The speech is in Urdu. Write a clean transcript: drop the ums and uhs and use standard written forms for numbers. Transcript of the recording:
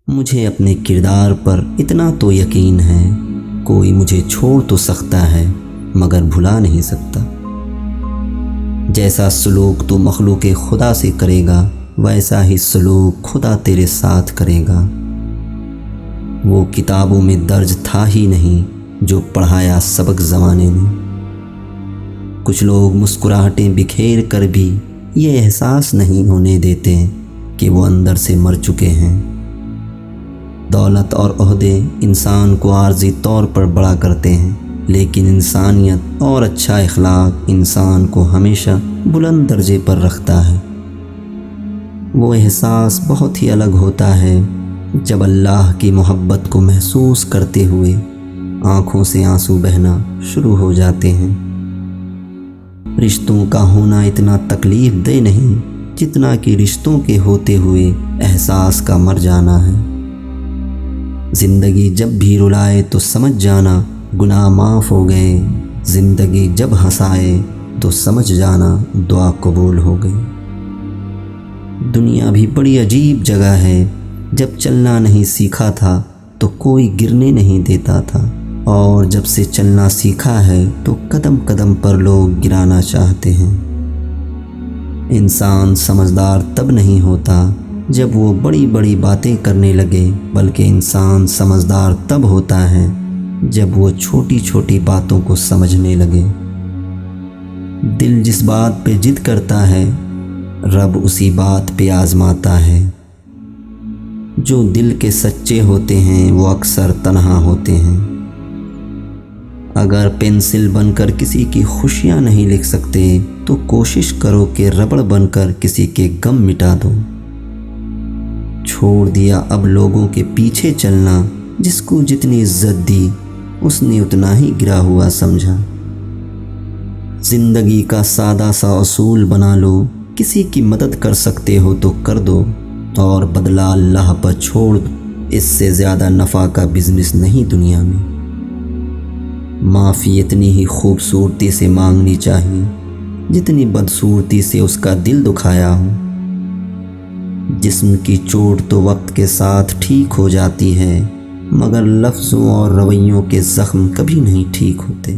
مجھے اپنے کردار پر اتنا تو یقین ہے، کوئی مجھے چھوڑ تو سکتا ہے مگر بھلا نہیں سکتا۔ جیسا سلوک تو مخلوق خدا سے کرے گا ویسا ہی سلوک خدا تیرے ساتھ کرے گا۔ وہ کتابوں میں درج تھا ہی نہیں جو پڑھایا سبق زمانے نے۔ کچھ لوگ مسکراہٹیں بکھیر کر بھی یہ احساس نہیں ہونے دیتے کہ وہ اندر سے مر چکے ہیں۔ دولت اور عہدے انسان کو عارضی طور پر بڑا کرتے ہیں، لیکن انسانیت اور اچھا اخلاق انسان کو ہمیشہ بلند درجے پر رکھتا ہے۔ وہ احساس بہت ہی الگ ہوتا ہے جب اللہ کی محبت کو محسوس کرتے ہوئے آنکھوں سے آنسو بہنا شروع ہو جاتے ہیں۔ رشتوں کا ہونا اتنا تکلیف دہ نہیں جتنا کہ رشتوں کے ہوتے ہوئے احساس کا مر جانا ہے۔ زندگی جب بھی رلائے تو سمجھ جانا گناہ معاف ہو گئے، زندگی جب ہنسائے تو سمجھ جانا دعا قبول ہو گئی۔ دنیا بھی بڑی عجیب جگہ ہے، جب چلنا نہیں سیکھا تھا تو کوئی گرنے نہیں دیتا تھا، اور جب سے چلنا سیکھا ہے تو قدم قدم پر لوگ گرانا چاہتے ہیں۔ انسان سمجھدار تب نہیں ہوتا جب وہ بڑی بڑی باتیں کرنے لگے، بلکہ انسان سمجھدار تب ہوتا ہے جب وہ چھوٹی چھوٹی باتوں کو سمجھنے لگے۔ دل جس بات پہ ضد کرتا ہے رب اسی بات پہ آزماتا ہے۔ جو دل کے سچے ہوتے ہیں وہ اکثر تنہا ہوتے ہیں۔ اگر پینسل بن کر کسی کی خوشیاں نہیں لکھ سکتے تو کوشش کرو کہ ربڑ بن کر کسی کے غم مٹا دو۔ چھوڑ دیا اب لوگوں کے پیچھے چلنا، جس کو جتنی عزت دی اس نے اتنا ہی گرا ہوا سمجھا۔ زندگی کا سادہ سا اصول بنا لو، کسی کی مدد کر سکتے ہو تو کر دو اور بدلہ اللہ پر چھوڑ دو۔ اس سے زیادہ نفع کا بزنس نہیں دنیا میں۔ معافی اتنی ہی خوبصورتی سے مانگنی چاہیے جتنی بدصورتی سے اس کا دل دکھایا ہو۔ جسم کی چوٹ تو وقت کے ساتھ ٹھیک ہو جاتی ہے، مگر لفظوں اور رویوں کے زخم کبھی نہیں ٹھیک ہوتے۔